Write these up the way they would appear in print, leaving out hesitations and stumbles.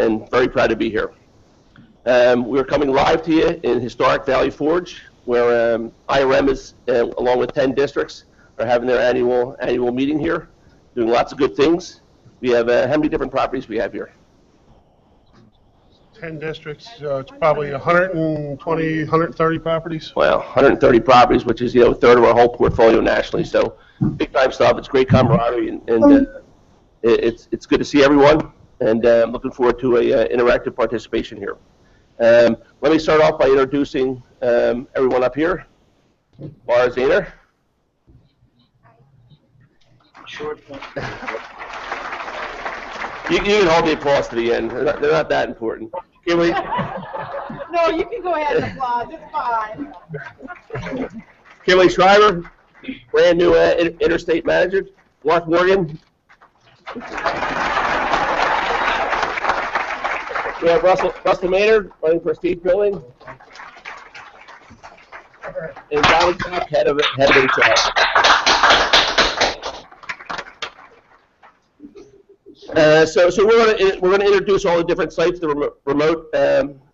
and very proud to be here. We're coming live to you in historic Valley Forge, where IRM is, along with 10 districts, are having their annual meeting here, doing lots of good things. We have, how many different properties we have here? 10 districts, it's probably 120, 130 properties. Well, 130 properties, which is, a third of our whole portfolio nationally. So big time stuff. It's great camaraderie, and it's good to see everyone, and I'm looking forward to a interactive participation here. Let me start off by introducing everyone up here. Laura Zahner. Sure. You can hold the applause to the end. They're not that important. Kimberly? No, you can go ahead and applaud. It's fine. Kimberly Schreiber, brand new interstate manager. Mark Morgan. We have Russell Maynard running for Steve Building. And Donnie Cobb, head of HR. So we're going to introduce all the different sites, the remote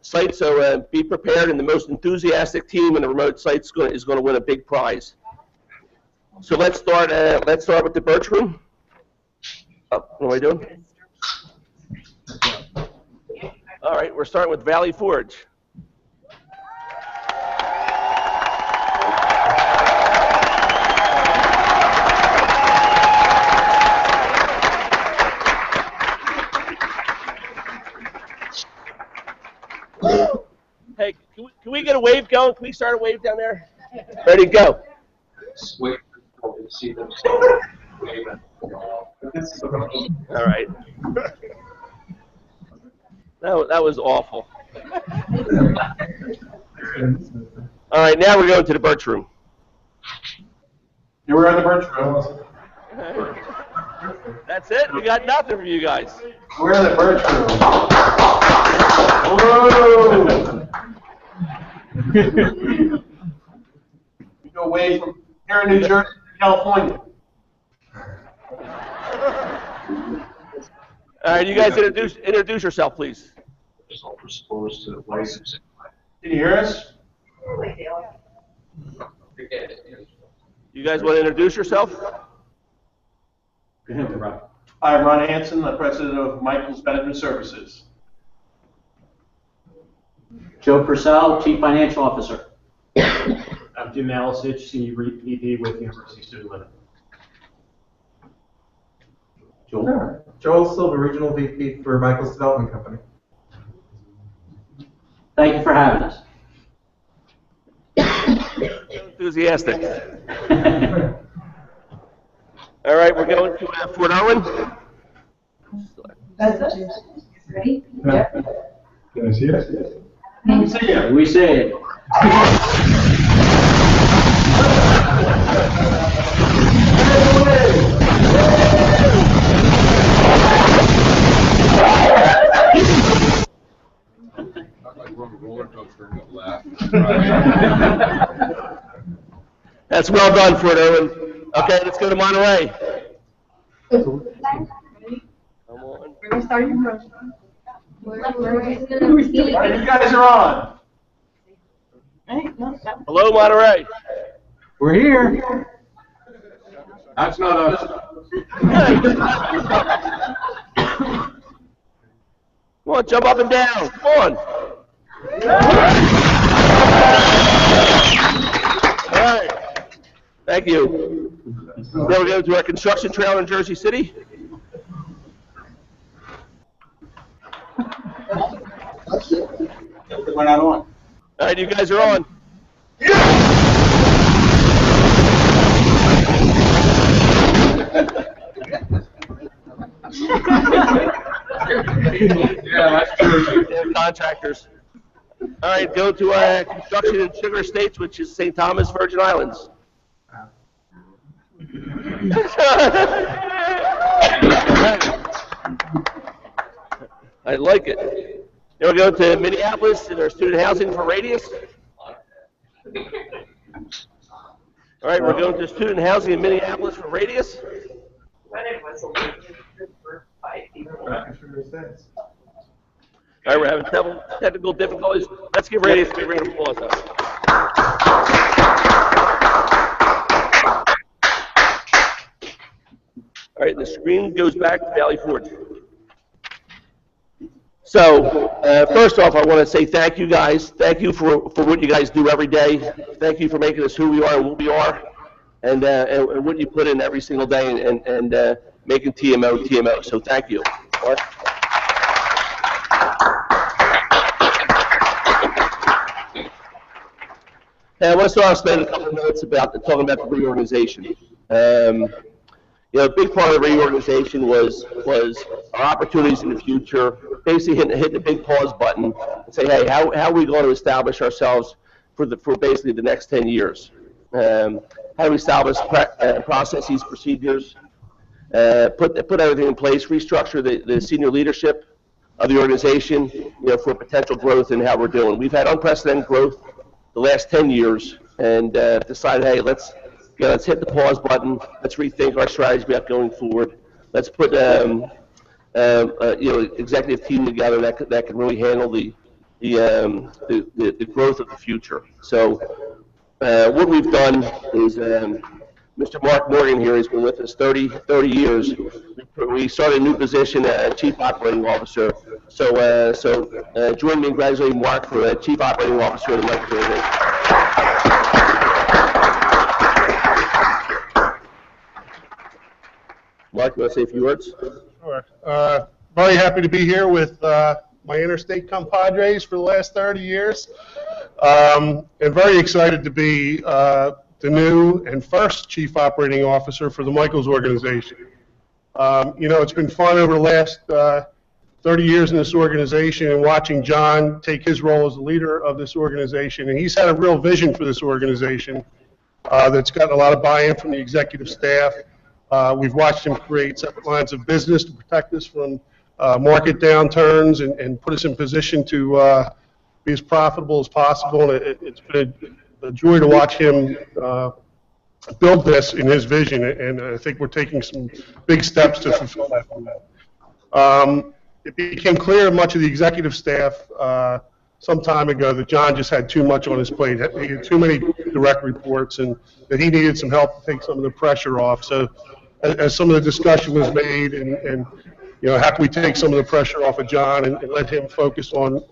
sites. So be prepared, and the most enthusiastic team in the remote sites is going to win a big prize. So let's start with the Birch Room. Oh, what am I doing? All right, we're starting with Valley Forge. Hey, can we get a wave going? Can we start a wave down there? Ready, go. Wait to see them. All right. That was awful. All right, now we're going to the Birch Room. You were in the Birch Room. That's it? We got nothing for you guys. We're in the Birch Room. Whoa! You go away from here in New Jersey to California. All right, you guys introduce yourself, please. Supposed to license. Can you hear us? You guys want to introduce yourself? I'm Ron Hansen, the president of Michael's Management Services. Joe Purcell, Chief Financial Officer. I'm Jim Alisich, Senior VP with University Student Living. Joel. Joel Silva, Regional VP for Michael's Development Company. Thank you for having us. Enthusiastic. All right, we're going to Fort Irwin. That's it. Ready? Yep. Can I see us? We see you. We see it. That's well done, Fort Irwin. Okay, let's go to Monterey. Come on. We're going to start your first. You guys are on. Hello, Monterey. We're here. That's not us. Come on, jump up and down. Come on. All right. Thank you. Now we go to our construction trail in Jersey City. We're not on. All right, you guys are on. Yeah, that's true. They're contractors. All right, go to construction in Sugar Estates, which is St. Thomas, Virgin Islands. I like it. Then we'll go to Minneapolis and our student housing for Radius. All right, we're going to student housing in Minneapolis for Radius. All right, we're having technical difficulties. Let's get ready to bring an applause up. All right, the screen goes back to Valley Forge. So, first off, I want to say thank you guys. Thank you for what you guys do every day. Thank you for making us who we are and what we are, and what you put in every single day, and making TMO. So thank you. Mark? And I want to start off spending a couple of minutes talking about the reorganization. A big part of the reorganization was our opportunities in the future, basically hitting the big pause button and say, hey, how are we going to establish ourselves for basically the next 10 years? How do we establish processes, procedures, put everything in place, restructure the senior leadership of the organization, for potential growth and how we're doing. We've had unprecedented growth the last 10 years and decided, hey, let's hit the pause button. Let's rethink our strategy about going forward. Let's put executive team together that can really handle the growth of the future. So what we've done is Mr. Mark Morgan here has been with us 30 years. We started a new position, Chief Operating Officer. So join me in congratulating Mark for Chief Operating Officer of the Michaels organization. Mark, you want to say a few words? Sure. Very happy to be here with my interstate compadres for the last 30 years. And very excited to be the new and first Chief Operating Officer for the Michaels organization. It's been fun over the last 30 years in this organization and watching John take his role as the leader of this organization. And he's had a real vision for this organization that's gotten a lot of buy-in from the executive staff. We've watched him create separate lines of business to protect us from market downturns and put us in position to be as profitable as possible. And it's been a joy to watch him build this in his vision, and I think we're taking some big steps to fulfill that for him. It became clear to much of the executive staff some time ago that John just had too much on his plate. He had too many direct reports, and that he needed some help to take some of the pressure off. So as some of the discussion was made, and how can we take some of the pressure off of John and let him focus on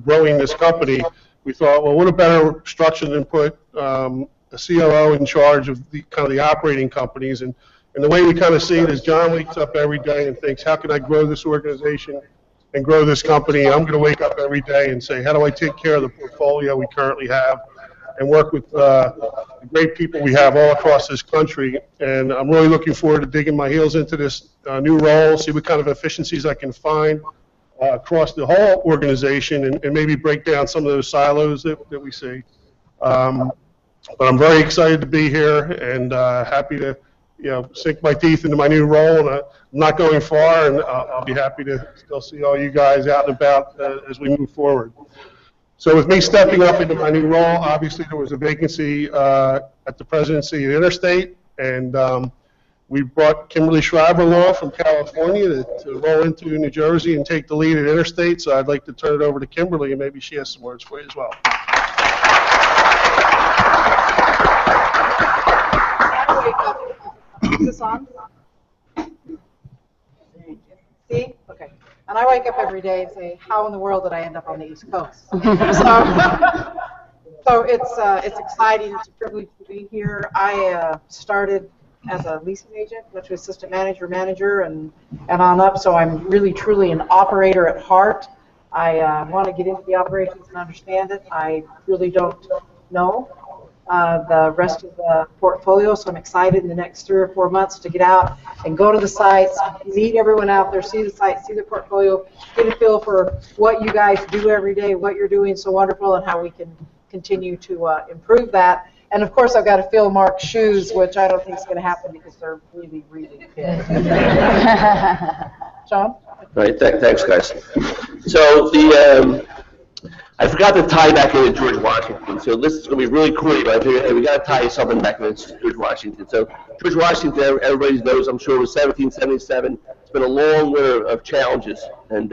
growing this company, we thought, well, what a better structure than put a COO in charge of the kind of the operating companies. And the way we kind of see it is John wakes up every day and thinks, how can I grow this organization and grow this company? I'm going to wake up every day and say, how do I take care of the portfolio we currently have and work with the great people we have all across this country. And I'm really looking forward to digging my heels into this new role, see what kind of efficiencies I can find across the whole organization, and maybe break down some of those silos that we see. But I'm very excited to be here and happy to sink my teeth into my new role. And I'm not going far, and I'll be happy to still see all you guys out and about as we move forward. So with me stepping up into my new role, obviously there was a vacancy at the presidency at Interstate, and we brought Kimberly Schreiber along from California to roll into New Jersey and take the lead at Interstate. So I'd like to turn it over to Kimberly, and maybe she has some words for you as well. Is this on? See? Okay. And I wake up every day and say, how in the world did I end up on the East Coast? So it's exciting. It's a privilege to be here. I started as a leasing agent, which was assistant manager, and on up. So I'm really, truly an operator at heart. I want to get into the operations and understand it. I really don't know the rest of the portfolio, so I'm excited in the next 3 or 4 months to get out and go to the sites, meet everyone out there, see the sites, see the portfolio, get a feel for what you guys do every day, what you're doing so wonderful, and how we can continue to improve that. And of course, I've got to fill Mark's shoes, which I don't think is going to happen because they're really, really big. John? All right, thanks, guys. So I forgot to tie back into George Washington. So this is going to be really cool, but I figured, hey, we got to tie something back into George Washington. So George Washington, everybody knows, I'm sure, was 1777. It's been a long winter of challenges, and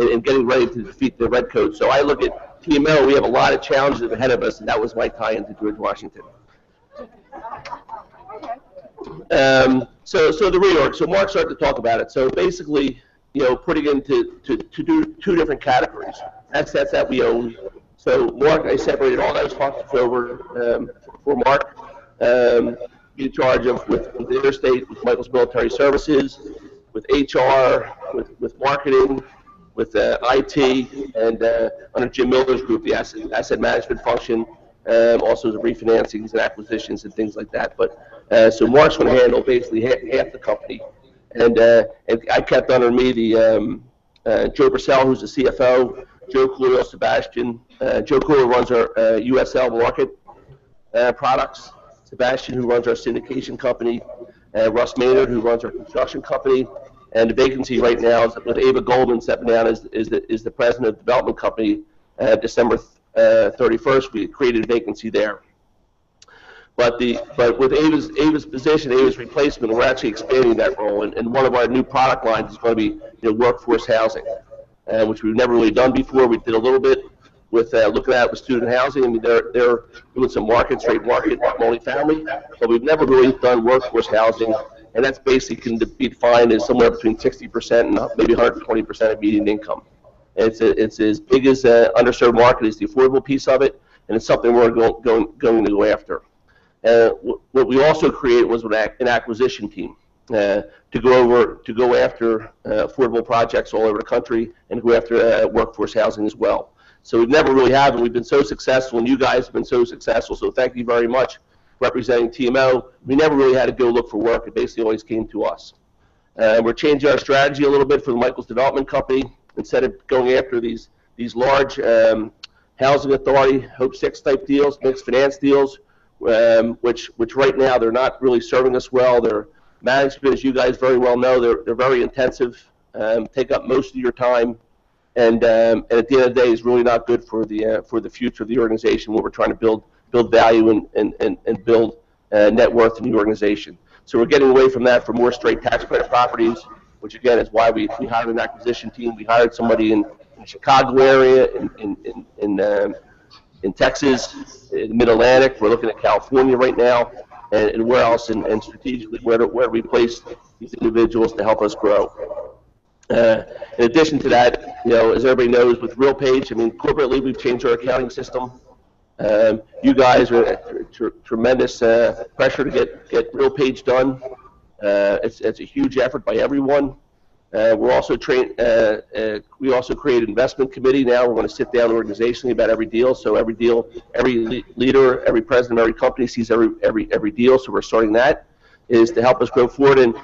in getting ready to defeat the Redcoats. So I look at TMO, we have a lot of challenges ahead of us, and that was my tie into George Washington. So the reorg. So Mark started to talk about it. So basically, putting into do two different categories. Assets that we own. So Mark, I separated all those functions over for Mark. In charge of with Interstate, with Michael's Military Services, with HR, with marketing, with IT, and under Jim Miller's group, the asset management function, also the refinancings and acquisitions and things like that. But so Mark's going to handle basically half the company, and I kept under me the Joe Purcell, who's the CFO, Joe Coolio, Sebastian. Joe Coolio runs our USL market products. Sebastian, who runs our syndication company, Russ Maynard, who runs our construction company, and the vacancy right now is with Ava Goldman stepping down as the president of the development company. December 31st, we created a vacancy there. But with Ava's position, Ava's replacement, we're actually expanding that role, and one of our new product lines is going to be workforce housing, which we've never really done before. We did a little bit with looking at it with student housing. I mean, they're doing some straight market, multifamily, but we've never really done workforce housing, and that's basically can be defined as somewhere between 60% and maybe 120% of median income. It's as big as underserved market as the affordable piece of it, and it's something we're going to go after. What we also created was an acquisition team to go after affordable projects all over the country and go after workforce housing as well. So we've never really had, and we've been so successful, and you guys have been so successful, so thank you very much representing TMO. We never really had to go look for work. It basically always came to us. We're changing our strategy a little bit for the Michael's Development Company. Instead of going after these large housing authority, Hope 6 type deals, mixed finance deals, which right now they're not really serving us well. Their management, as you guys very well know, they're very intensive, take up most of your time. And at the end of the day, it's really not good for the future of the organization. What we're trying to build value and build net worth in the organization. So we're getting away from that for more straight tax credit properties, which again is why we hired an acquisition team. We hired somebody in the Chicago area, in Texas, in the Mid-Atlantic. We're looking at California right now, and where else, and strategically where do we place these individuals to help us grow. In addition to that, as everybody knows, with RealPage, I mean, corporately, we've changed our accounting system. You guys are tremendous pressure to get RealPage done. It's a huge effort by everyone. We're also we also created an investment committee now. We're going to sit down organizationally about every deal. So every deal, every leader, every president of every company sees every deal. So we're starting that is to help us grow forward. And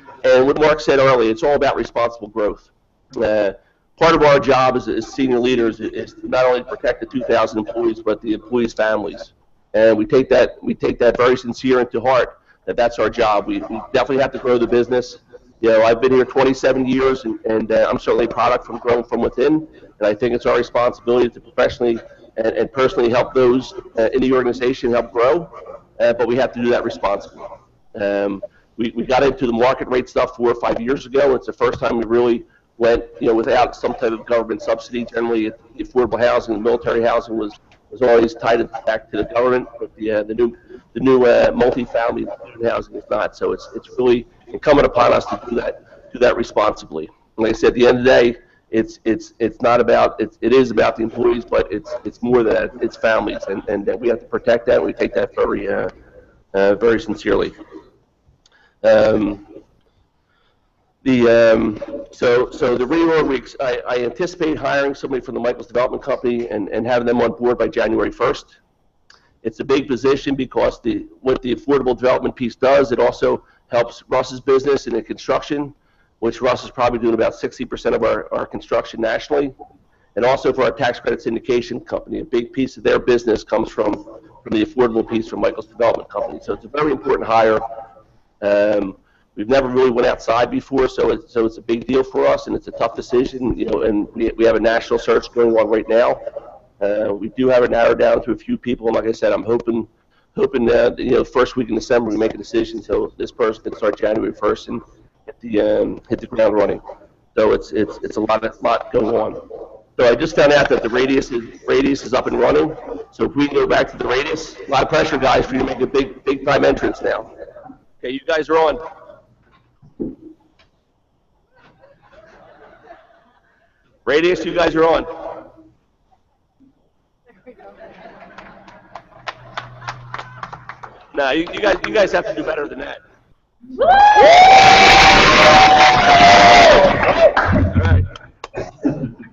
what Mark said earlier, it's all about responsible growth. Part of our job as senior leaders is to not only protect the 2,000 employees, but the employees' families. And we take that very sincere and to heart. That's our job. We definitely have to grow the business. I've been here 27 years, and I'm certainly a product from growing from within. And I think it's our responsibility to professionally and personally help those in the organization help grow. But we have to do that responsibly. We got into the market rate stuff 4 or 5 years ago. It's the first time we really went, without some type of government subsidy. Generally, the affordable housing, the military housing was always tied back to the government, but the new multi-family housing is not. So it's really incumbent upon us to do that responsibly. Like I said, at the end of the day, it's not about it is about the employees, but it's more than that. It's families, and we have to protect that. And we take that very very sincerely. So the reorg, I anticipate hiring somebody from the Michael's Development Company and having them on board by January 1st. It's a big position because what the affordable development piece does, it also helps Russ's business in the construction, which Russ is probably doing about 60% of our construction nationally, and also for our tax credit syndication company. A big piece of their business comes from the affordable piece from Michael's Development Company. So it's a very important hire. We've never really went outside before, so it's a big deal for us, and it's a tough decision. And we have a national search going on right now. We do have it narrowed down to a few people, and like I said, I'm hoping first week in December we make a decision, so this person can start January 1st and hit the ground running. So it's a lot going on. So I just found out that the radius is up and running. So if we go back to the radius, a lot of pressure, guys, for you to make a big time entrance now. Okay, you guys are on. Radius, you guys are on. No, you guys have to do better than that.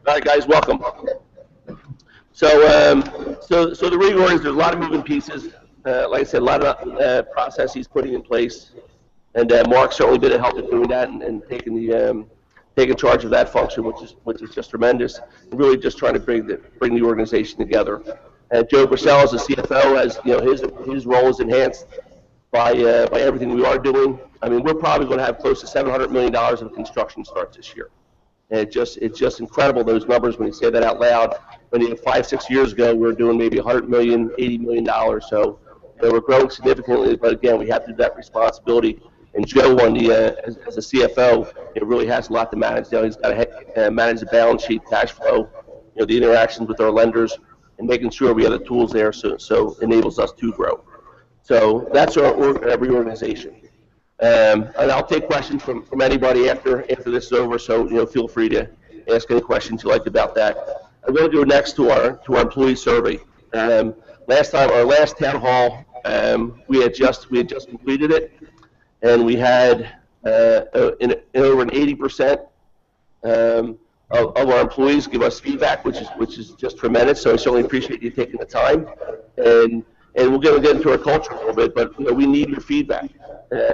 All right, guys, welcome. So the reorg is there's a lot of moving pieces. Like I said, a lot of processes putting in place, and Mark's certainly been a help in doing that and taking charge of that function, which is just tremendous. And really just trying to bring the organization together. And Joe Purcell, as the CFO, has his role is enhanced by everything we are doing. I mean, we're probably going to have close to $700 million of construction starts this year. And it's just incredible, those numbers, when you say that out loud. When 5-6 years ago, we were doing maybe $100 million, $80 million. So we're growing significantly, but again, we have to do that responsibility. And Joe, as a CFO, really has a lot to manage. He's got to manage the balance sheet, cash flow, the interactions with our lenders, and making sure we have the tools there so enables us to grow. So that's our reorganization. And I'll take questions from anybody after this is over. So feel free to ask any questions you like about that. I'm going to go next to our employee survey. Last town hall, we had just completed it, and we had over an 80% of our employees give us feedback, which is just tremendous. So I certainly appreciate you taking the time, and we'll get into our culture a little bit, but we need your feedback.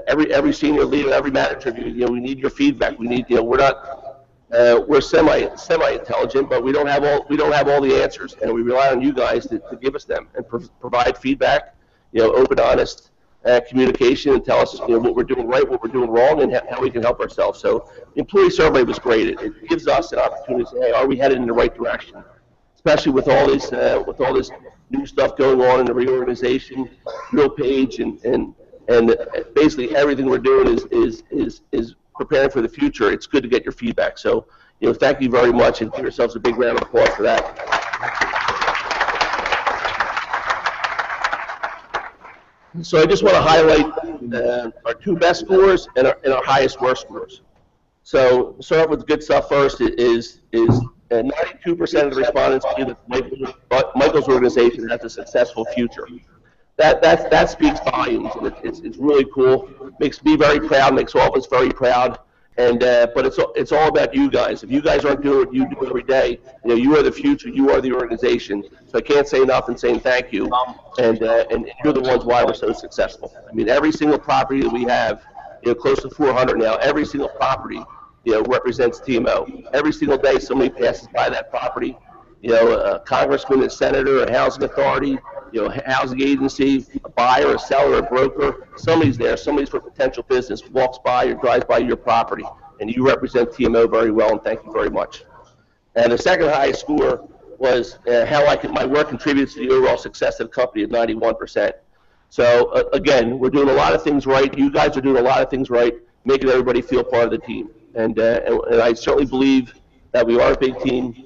Every senior leader, every manager, we need your feedback. We need, we're semi-intelligent, but we don't have all the answers, and we rely on you guys to give us them and provide feedback, open, honest communication, and tell us what we're doing right, what we're doing wrong, and how we can help ourselves. So the employee survey was great. It gives us an opportunity to say, hey, are we headed in the right direction? Especially with all this new stuff going on in the reorganization, real page, and basically everything we're doing is preparing for the future. It's good to get your feedback. So, thank you very much, and give yourselves a big round of applause for that. So I just want to highlight our two best scores and our highest worst scores. So start with the good stuff first. Is 92% of the respondents believe that Michael's organization has a successful future. That speaks volumes, and it's really cool. Makes me very proud. Makes all of us very proud. And but it's all about you guys. If you guys aren't doing what you do every day, you are the future. You are the organization. So I can't say enough in saying thank you. And you're the ones why we're so successful. I mean, every single property that we have, close to 400 now. Every single property, represents TMO. Every single day, somebody passes by that property. A congressman, a senator, a housing authority, housing agency, a buyer, a seller, a broker, somebody's there, somebody's for potential business, walks by or drives by your property, and you represent TMO very well, and thank you very much. And the second highest score was how my work contributes to the overall success of the company at 91%. So again, we're doing a lot of things right. You guys are doing a lot of things right, making everybody feel part of the team. And I certainly believe that we are a big team.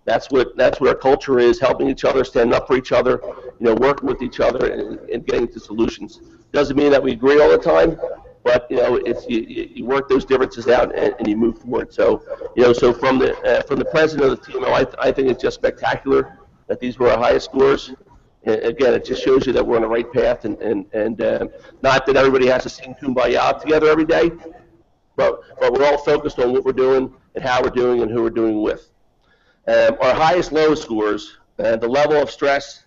That's what our culture is: helping each other, standing up for each other, working with each other, and getting to solutions. Doesn't mean that we agree all the time, but it's you work those differences out and you move forward. So so from the president of the team, I think it's just spectacular that these were our highest scores. And again, it just shows you that we're on the right path, and not that everybody has to sing Kumbaya together every day, but we're all focused on what we're doing and how we're doing and who we're doing with. Our highest low scores, the level of stress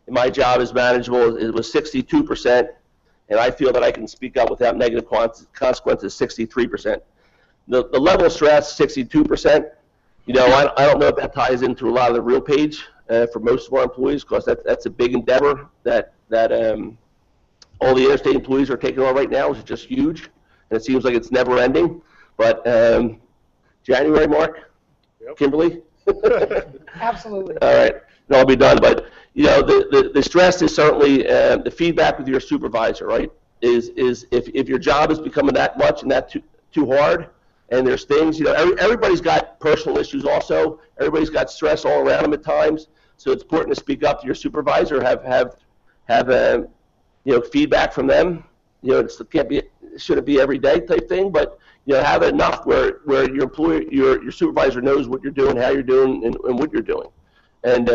in my job is manageable. It was 62%, and I feel that I can speak up without negative consequences, 63%. The level of stress, 62%, I don't know if that ties into a lot of the real page for most of our employees, because that's a big endeavor that all the interstate employees are taking on right now, which is just huge, and it seems like it's never ending. But January, Mark? Yep. Kimberly? Absolutely. All right, and I'll be done. But the stress is certainly the feedback with your supervisor, right? Is if your job is becoming that much and that too hard, and there's things, everybody's got personal issues also. Everybody's got stress all around them at times. So it's important to speak up to your supervisor, have feedback from them. It shouldn't be every day type thing, but have it enough where your employer, your supervisor knows what you're doing, how you're doing, and what you're doing. And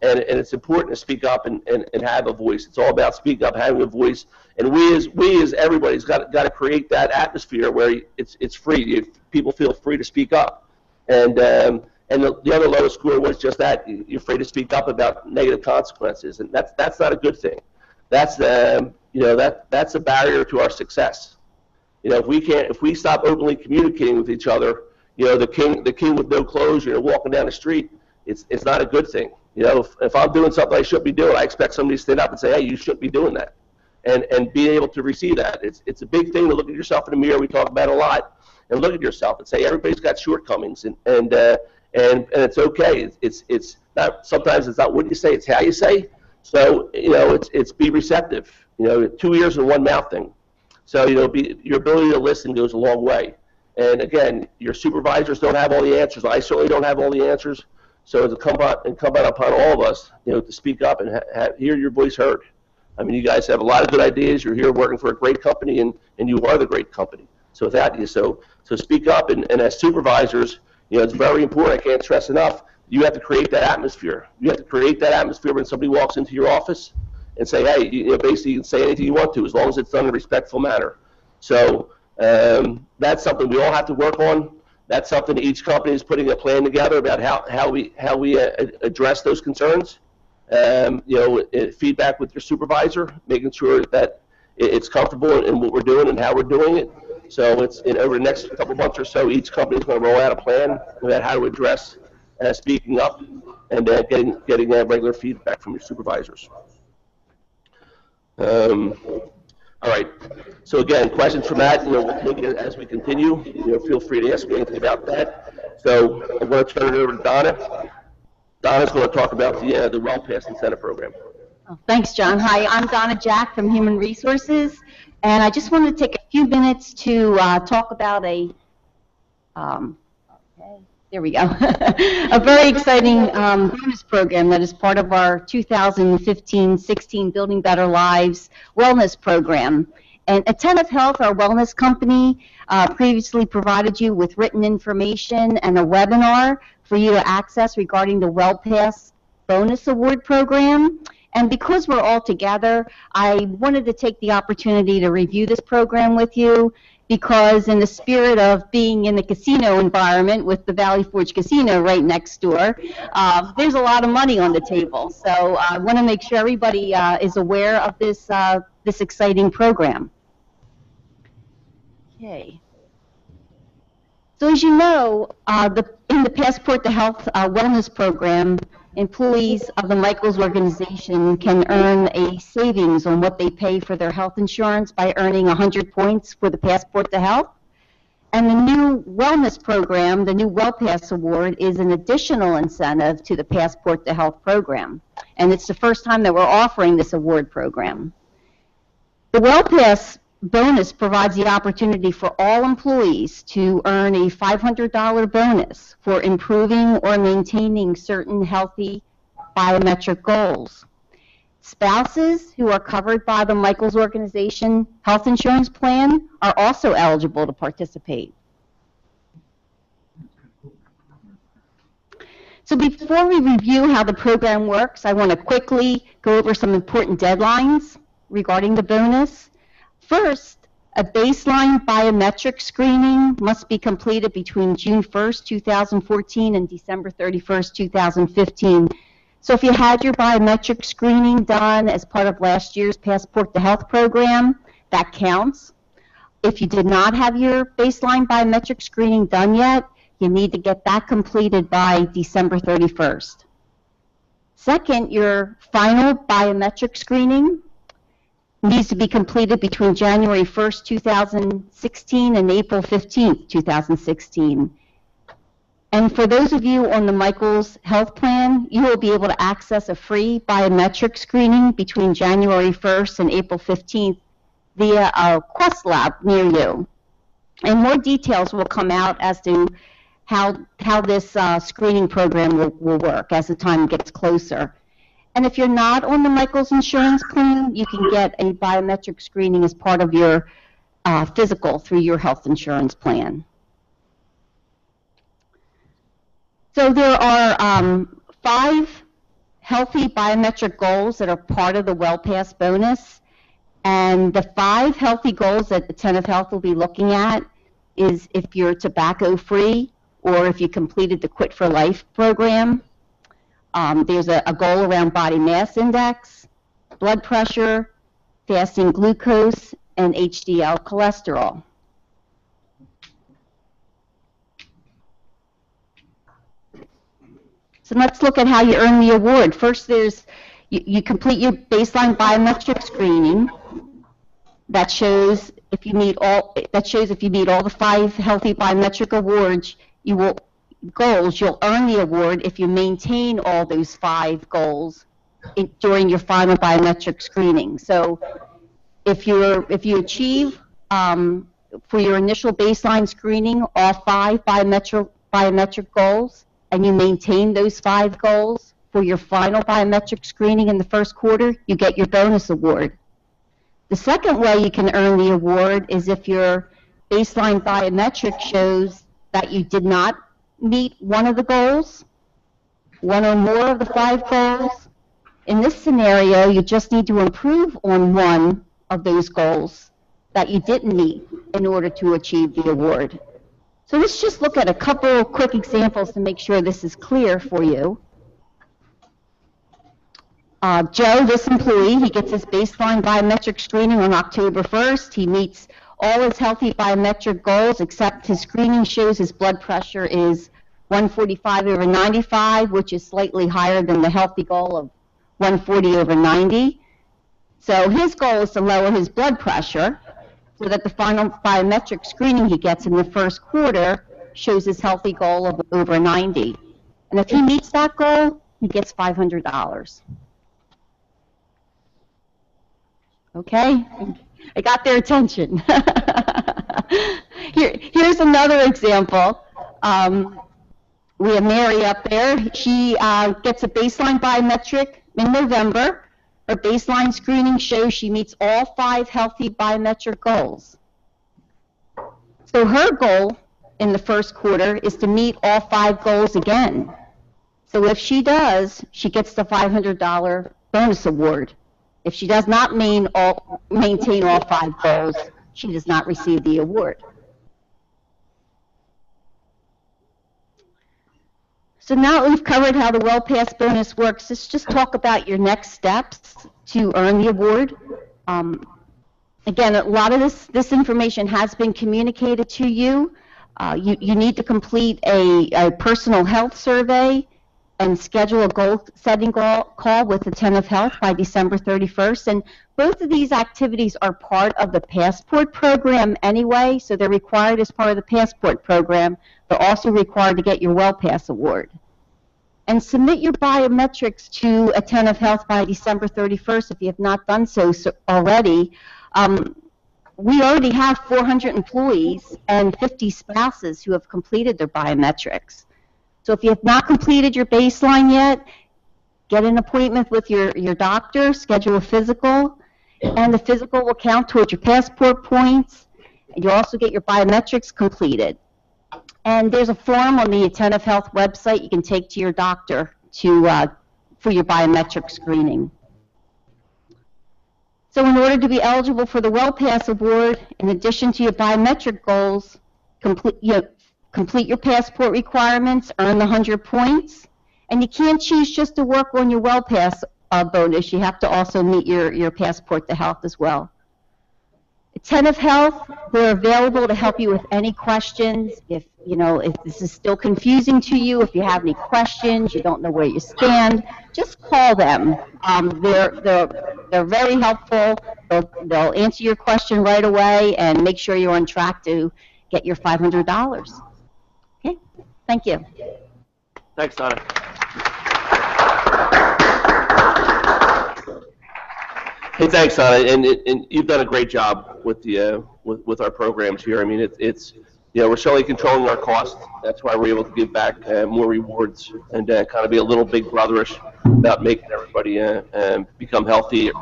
it's important to speak up and have a voice. It's all about speaking up, having a voice. And we as everybody's got to create that atmosphere where it's free. People feel free to speak up. And the other lowest score was just that you're afraid to speak up about negative consequences, and that's not a good thing. That's that's a barrier to our success. If we stop openly communicating with each other, the king with no clothes, walking down the street, it's not a good thing. If I'm doing something I shouldn't be doing, I expect somebody to stand up and say, hey, you shouldn't be doing that, and being able to receive that. It's a big thing to look at yourself in the mirror. We talk about it a lot, and look at yourself and say everybody's got shortcomings, and it's okay. It's not, sometimes it's not what you say, it's how you say. So it's be receptive. 2 ears and one mouth thing. So your ability to listen goes a long way. And again, your supervisors don't have all the answers. I certainly don't have all the answers. So it's incumbent upon all of us, to speak up and hear your voice heard. I mean, you guys have a lot of good ideas. You're here working for a great company, and you are the great company. So without you, so speak up. And as supervisors, it's very important. I can't stress enough. You have to create that atmosphere. You have to create that atmosphere when somebody walks into your office and say, hey, basically you can say anything you want to, as long as it's done in a respectful manner. So that's something we all have to work on. That's something each company is putting a plan together about how we address those concerns. Feedback with your supervisor, making sure that it's comfortable in what we're doing and how we're doing it. So it's over the next couple months or so, each company is going to roll out a plan about how to address speaking up and getting regular feedback from your supervisors. All right. So again, questions from that, we'll take it as we continue. Feel free to ask me anything about that. So I'm going to turn it over to Donna. Donna's going to talk about the Well Pass Incentive Program. Oh, thanks, John. Hi, I'm Donna Jack from Human Resources, and I just wanted to take a few minutes to talk about there we go, a very exciting bonus program that is part of our 2015-16 Building Better Lives wellness program. And Attentive Health, our wellness company, previously provided you with written information and a webinar for you to access regarding the WellPass Bonus Award Program. And because we're all together, I wanted to take the opportunity to review this program with you, because in the spirit of being in the casino environment with the Valley Forge Casino right next door, there's a lot of money on the table. So I want to make sure everybody is aware of this, this exciting program. Okay. So as you know, in the Passport to Health Wellness Program, employees of the Michaels organization can earn a savings on what they pay for their health insurance by earning 100 points for the Passport to Health. And the new wellness program, the new WellPass Award, is an additional incentive to the Passport to Health program. And it's the first time that we're offering this award program. The WellPass bonus provides the opportunity for all employees to earn a $500 bonus for improving or maintaining certain healthy biometric goals. Spouses who are covered by the Michaels Organization health insurance plan are also eligible to participate. So before we review how the program works, I want to quickly go over some important deadlines regarding the bonus. First, a baseline biometric screening must be completed between June 1st, 2014 and December 31st, 2015. So if you had your biometric screening done as part of last year's Passport to Health program, that counts. If you did not have your baseline biometric screening done yet, you need to get that completed by December 31st. Second, your final biometric screening needs to be completed between January 1st, 2016 and April 15th, 2016. And for those of you on the Michaels Health Plan, you will be able to access a free biometric screening between January 1st and April 15th via a Quest Lab near you. And more details will come out as to how this screening program will work as the time gets closer. And if you're not on the Michaels insurance plan, you can get a biometric screening as part of your physical through your health insurance plan. So there are 5 healthy biometric goals that are part of the WellPass bonus. And the 5 healthy goals that Attentive Health will be looking at is if you're tobacco-free or if you completed the Quit for Life program. There's a goal around body mass index, blood pressure, fasting glucose, and HDL cholesterol. So let's look at how you earn the award. First, you complete your baseline biometric screening. That shows if you meet all the 5 healthy biometric awards, you'll earn the award if you maintain all those 5 goals during your final biometric screening. So if you achieve for your initial baseline screening all 5 biometric goals, and you maintain those 5 goals for your final biometric screening in the first quarter, you get your bonus award. The second way you can earn the award is if your baseline biometric shows that you did not meet one of the goals, one or more of the 5 goals. In this scenario, you just need to improve on one of those goals that you didn't meet in order to achieve the award. So let's just look at a couple of quick examples to make sure this is clear for you. Joe, this employee, he gets his baseline biometric screening on October 1st. He meets all his healthy biometric goals, except his screening shows his blood pressure is 145/95, which is slightly higher than the healthy goal of 140/90. So his goal is to lower his blood pressure so that the final biometric screening he gets in the first quarter shows his healthy goal of over 90. And if he meets that goal, he gets $500. Okay, I got their attention. Here's another example. We have Mary up there. She gets a baseline biometric in November. Her baseline screening shows she meets all 5 healthy biometric goals. So her goal in the first quarter is to meet all 5 goals again. So if she does, she gets the $500 bonus award. If she does not maintain all 5 goals, she does not receive the award. So now that we've covered how the WellPass bonus works, let's just talk about your next steps to earn the award. Again, a lot of this information has been communicated to you. You need to complete a personal health survey and schedule a goal-setting call with Attentive Health by December 31st. And both of these activities are part of the Passport program anyway, so they're required as part of the Passport program. They're also required to get your WellPass award. And submit your biometrics to Attentive Health by December 31st if you have not done so already. We already have 400 employees and 50 spouses who have completed their biometrics. So if you have not completed your baseline yet, get an appointment with your doctor, schedule a physical, and the physical will count towards your passport points, and you'll also get your biometrics completed. And there's a form on the Attentive Health website you can take to your doctor for your biometric screening. So in order to be eligible for the WellPass award, in addition to your biometric goals, complete your passport requirements, earn the 100 points, and you can't choose just to work on your WellPass bonus. You have to also meet your passport to health as well. Attentive Health, they're available to help you with any questions. If this is still confusing to you, if you have any questions, you don't know where you stand, just call them. They're very helpful. They'll answer your question right away and make sure you're on track to get your $500. Okay, thank you. Thanks, Donna. Hey, thanks, Donna, and you've done a great job with the with our programs here. I mean, it's you know, we're certainly controlling our costs. That's why we're able to give back more rewards and kind of be a little big brotherish about making everybody become healthier,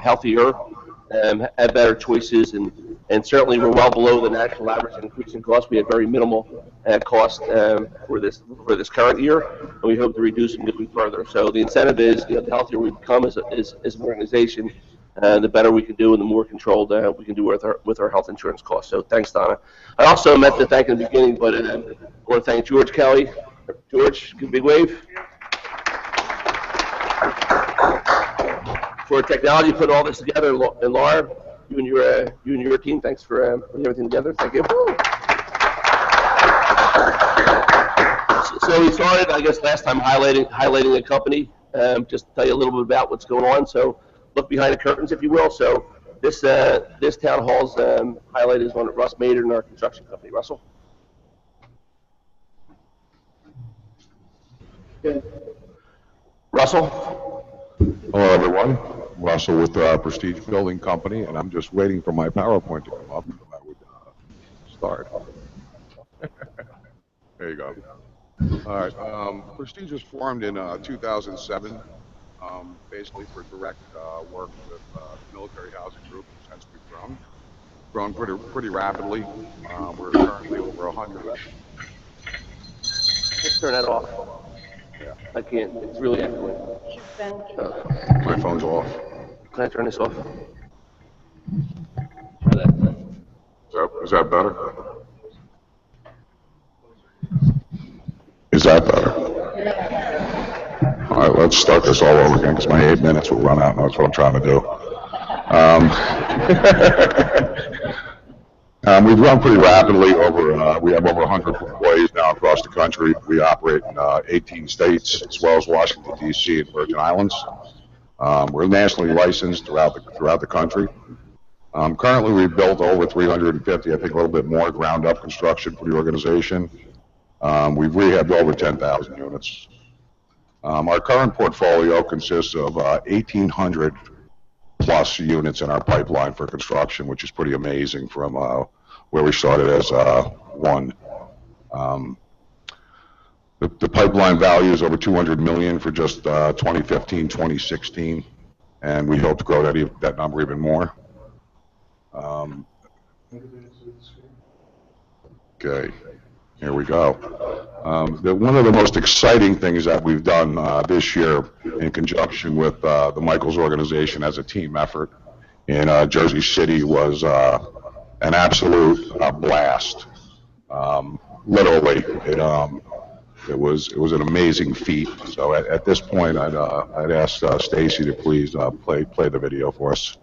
have better choices, and certainly we're well below the national average increase in cost. We had very minimal cost for this current year, and we hope to reduce them going further. So the incentive is, you know, the healthier we become as an organization, the better we can do, and the more controlled we can do with our health insurance costs. So thanks, Donna. I also meant to thank in the beginning, but I want to thank George Kelly. George, give a big wave. For technology, putting all this together, and Laura, you and your team, thanks for putting everything together. Thank you. So we started, I guess, last time highlighting the company. Just to tell you a little bit about what's going on. So look behind the curtains, if you will. So this town hall's highlight is one of Russ Mader in our construction company. Russell. Good. Russell. Hello, everyone. Russell with Prestige Building Company, and I'm just waiting for my PowerPoint to come up, so I would start. There you go. All right. Prestige was formed in 2007, basically for direct work with the military housing group. Since we've grown pretty rapidly. We're currently over 100. Just turn that off. Yeah. I can't. It's really echoing. My phone's off. Can I turn this off? Is that better? Is that better? All right, let's start this all over again because my 8 minutes will run out, and that's what I'm trying to do. We've grown pretty rapidly. We have over 100 employees now across the country. We operate in 18 states, as well as Washington, D.C. and Virgin Islands. We're nationally licensed throughout the country. Currently, we've built over 350, I think a little bit more, ground-up construction for the organization. We've rehabbed over 10,000 units. Our current portfolio consists of 1,800 plus units in our pipeline for construction, which is pretty amazing from where we started as one. The pipeline value is over $200 million for just 2015, 2016, and we hope to grow that number even more. Okay, here we go. One of the most exciting things that we've done this year in conjunction with the Michaels organization as a team effort in Jersey City was an absolute blast. Literally, it was an amazing feat. So at this point, I'd ask Stacy to please play the video for us.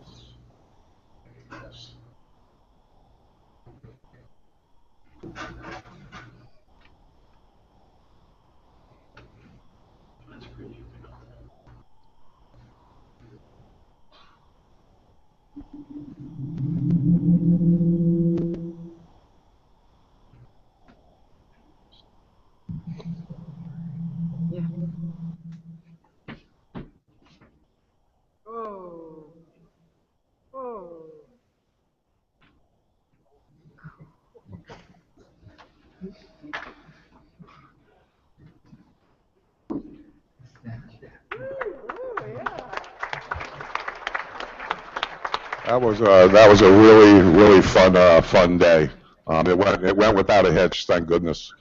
That was a really fun day. It went without a hitch, thank goodness.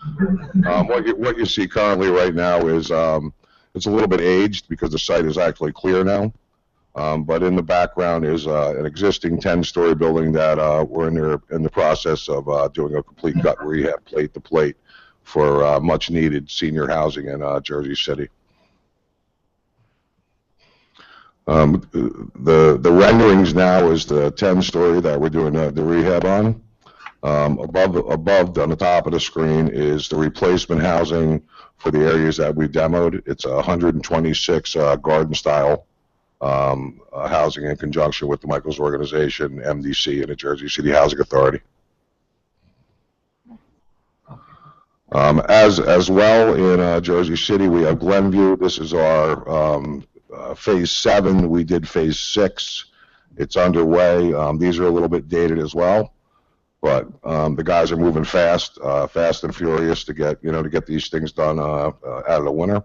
What you see currently right now is it's a little bit aged because the site is actually clear now. But in the background is an existing 10-story building that we're in the process of doing a complete gut rehab, plate to plate, for much needed senior housing in Jersey City. The renderings now is the 10-story that we're doing the rehab on. Above on the top of the screen is the replacement housing for the areas that we've demoed. It's 126 garden-style housing in conjunction with the Michaels organization, MDC, and the Jersey City Housing Authority. As well in Jersey City, we have Glenview. This is our phase 7. We did phase 6. It's underway. These are a little bit dated as well. but the guys are moving fast, fast and furious to get these things done out of the winter.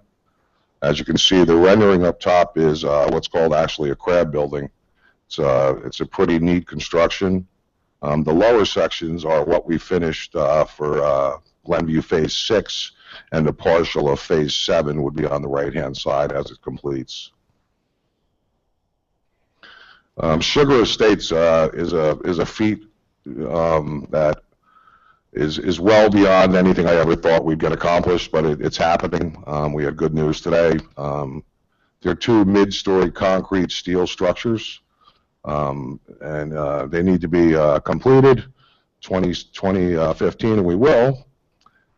As you can see, the rendering up top is what's called actually a crab building. It's a pretty neat construction. The lower sections are what we finished for Glenview Phase 6, and the partial of Phase 7 would be on the right-hand side as it completes. Sugar Estates is a feat that is well beyond anything I ever thought we'd get accomplished, but it's happening. We had good news today. There are 2 mid-story concrete steel structures, and they need to be completed 2015, and we will.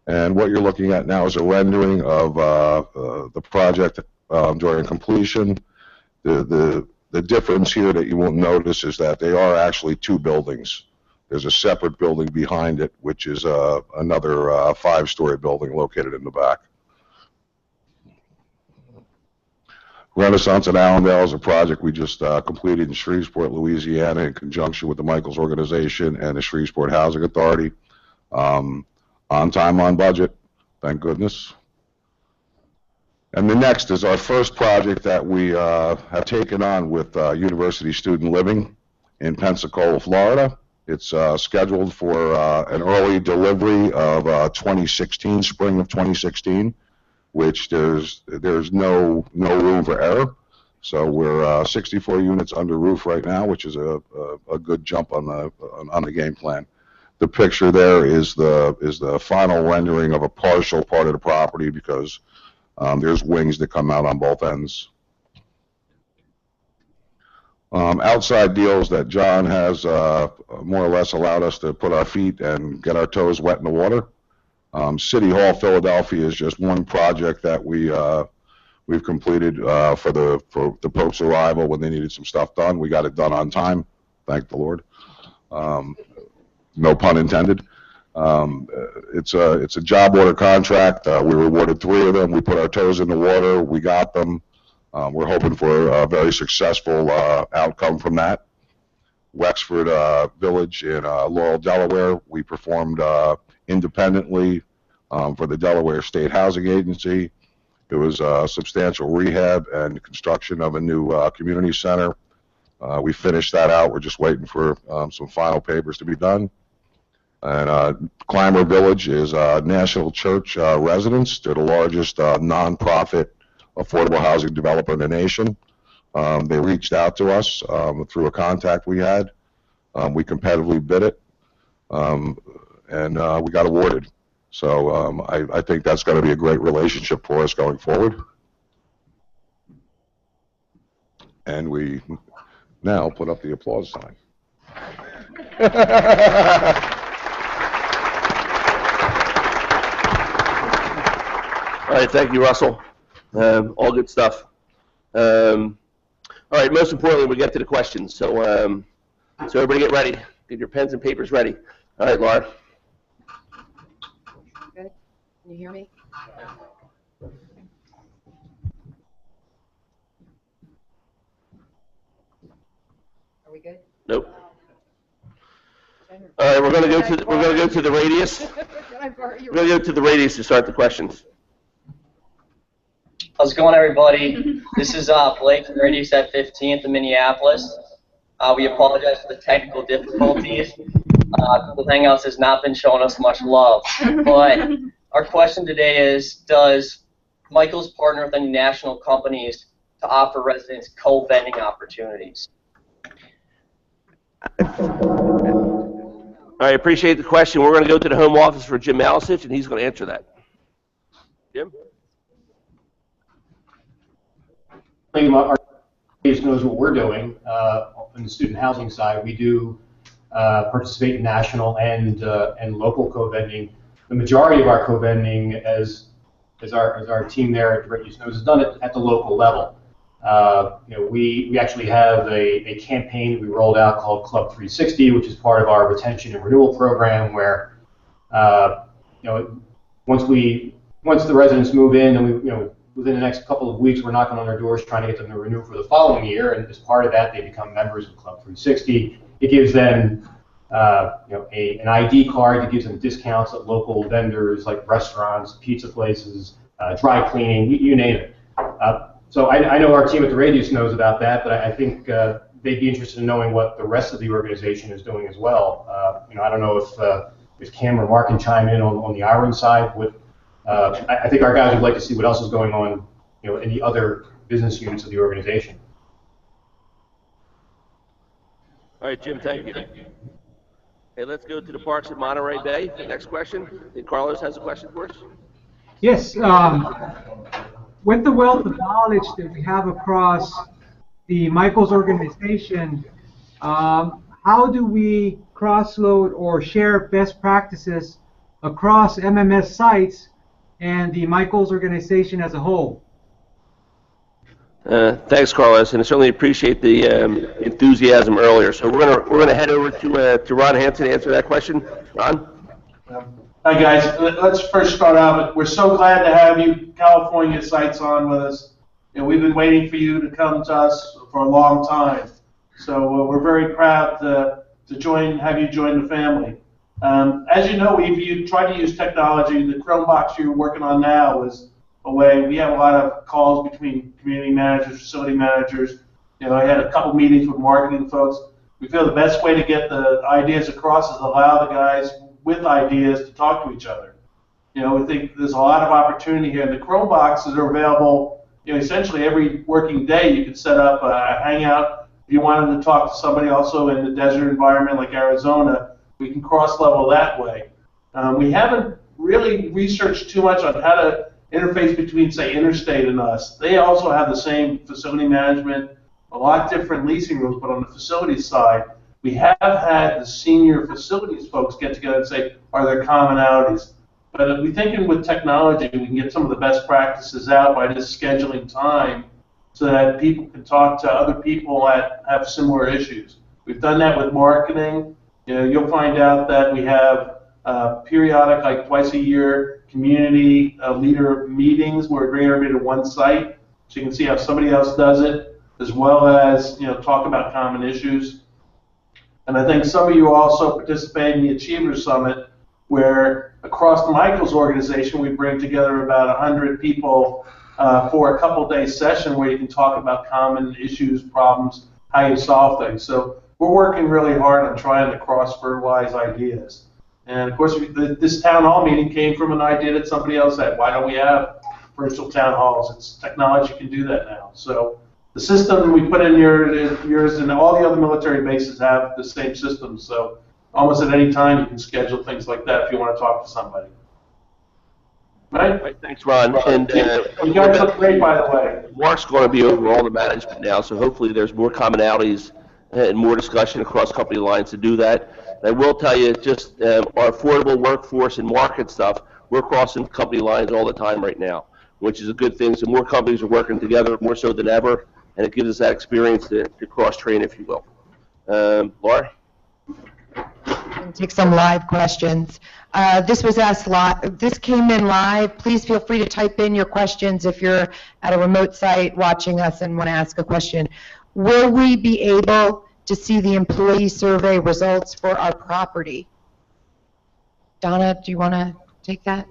And what you're looking at now is a rendering of the project during completion. The difference here that you won't notice is that they are actually 2 buildings. There's a separate building behind it, which is another 5-story building located in the back. Renaissance at Allendale is a project we just completed in Shreveport, Louisiana, in conjunction with the Michaels organization and the Shreveport Housing Authority. On time, on budget, thank goodness. And the next is our first project that we have taken on with University Student Living in Pensacola, Florida. It's scheduled for an early delivery of 2016, spring of 2016, which there's no room for error. So we're 64 units under roof right now, which is a good jump on the game plan. The picture there is the final rendering of a partial part of the property, because there's wings that come out on both ends. Outside deals that John has more or less allowed us to put our feet and get our toes wet in the water. City Hall, Philadelphia is just one project that we've completed for the Pope's arrival when they needed some stuff done. We got it done on time, thank the Lord. No pun intended. It's a job order contract. We were awarded 3 of them. We put our toes in the water. We got them. We're hoping for a very successful outcome from that. Wexford Village in Laurel, Delaware. We performed independently for the Delaware State Housing Agency. It was substantial rehab and construction of a new community center. We finished that out. We're just waiting for some final papers to be done. And Clymer Village is National Church Residence. They're the largest nonprofit affordable housing developer in the nation. They reached out to us through a contact we had. We competitively bid it, and we got awarded. So I think that's going to be a great relationship for us going forward. And we now put up the applause sign. All right, thank you, Russell. All good stuff. All right, most importantly, we get to the questions. So, so everybody get ready. Get your pens and papers ready. All right, Laura. Good. Can you hear me? Are we good? Nope. All right, we're going to go to the radius. We're going to go to the radius to start the questions. How's it going, everybody? This is Blake from Radius at 15th in Minneapolis. We apologize for the technical difficulties. Google Hangouts has not been showing us much love. But our question today is, does Michaels partner with any national companies to offer residents co-vending opportunities? All right, appreciate the question. We're going to go to the home office for Jim Malisich, and he's going to answer that. Jim? Our base knows what we're doing on the student housing side. We do participate in national and local co-vending. The majority of our co-vending, as our team there at Radius knows, is done at the local level. We actually have a campaign we rolled out called Club 360, which is part of our retention and renewal program, where once the residents move in, and within the next couple of weeks, we're knocking on their doors trying to get them to renew for the following year, and as part of that, they become members of Club 360. It gives them an ID card that gives them discounts at local vendors like restaurants, pizza places, dry cleaning, you name it. So I know our team at the Radius knows about that, but I think they'd be interested in knowing what the rest of the organization is doing as well. I don't know if Cam or Mark can chime in on the Iron side. I think our guys would like to see what else is going on, in the other business units of the organization. All right, Jim, thank you. Okay, let's go to the parks at Monterey Bay. Next question. I think Carlos has a question for us. Yes. With the wealth of knowledge that we have across the Michaels organization, how do we cross-load or share best practices across MMS sites and the Michaels organization as a whole? Thanks, Carlos, and I certainly appreciate the enthusiasm earlier. So we're gonna head over to Ron Hansen to answer that question. Ron. Hi guys. Let's first start out. We're so glad to have you California sites on with us. We've been waiting for you to come to us for a long time. So we're very proud to have you join the family. As you know, we've tried to use technology. The Chromebox you're working on now is a way. We have a lot of calls between community managers, facility managers. I had a couple meetings with marketing folks. We feel the best way to get the ideas across is allow the guys with ideas to talk to each other. We think there's a lot of opportunity here. The Chromeboxes are available, essentially every working day. You can set up a hangout. If you wanted to talk to somebody also in the desert environment like Arizona, we can cross-level that way. We haven't really researched too much on how to interface between, say, Interstate and us. They also have the same facility management, a lot different leasing rules, but on the facilities side, we have had the senior facilities folks get together and say, are there commonalities? But we think with technology, we can get some of the best practices out by just scheduling time so that people can talk to other people that have similar issues. We've done that with marketing. You'll find out that we have periodic, like twice a year, community leader meetings where we bring everybody to one site so you can see how somebody else does it, as well as talk about common issues. And I think some of you also participate in the Achievers Summit, where across the Michaels organization we bring together about 100 people for a couple-day session where you can talk about common issues, problems, how you solve things. So we're working really hard on trying to cross-fertilize ideas. And of course, this town hall meeting came from an idea that somebody else had. Why don't we have virtual town halls? It's technology can do that now. So the system we put in yours and all the other military bases have the same system. So almost at any time you can schedule things like that if you want to talk to somebody. Right? Thanks, Ron. And you guys look great, by the way. Mark's going to be over all the management now, so hopefully there's more commonalities and more discussion across company lines to do that. And I will tell you, just our affordable workforce and market stuff, we're crossing company lines all the time right now, which is a good thing. So more companies are working together, more so than ever, and it gives us that experience to cross-train, if you will. Laura? Take some live questions. This was asked live. This came in live. Please feel free to type in your questions if you're at a remote site watching us and want to ask a question. Will we be able to see the employee survey results for our property? Donna, do you want to take that?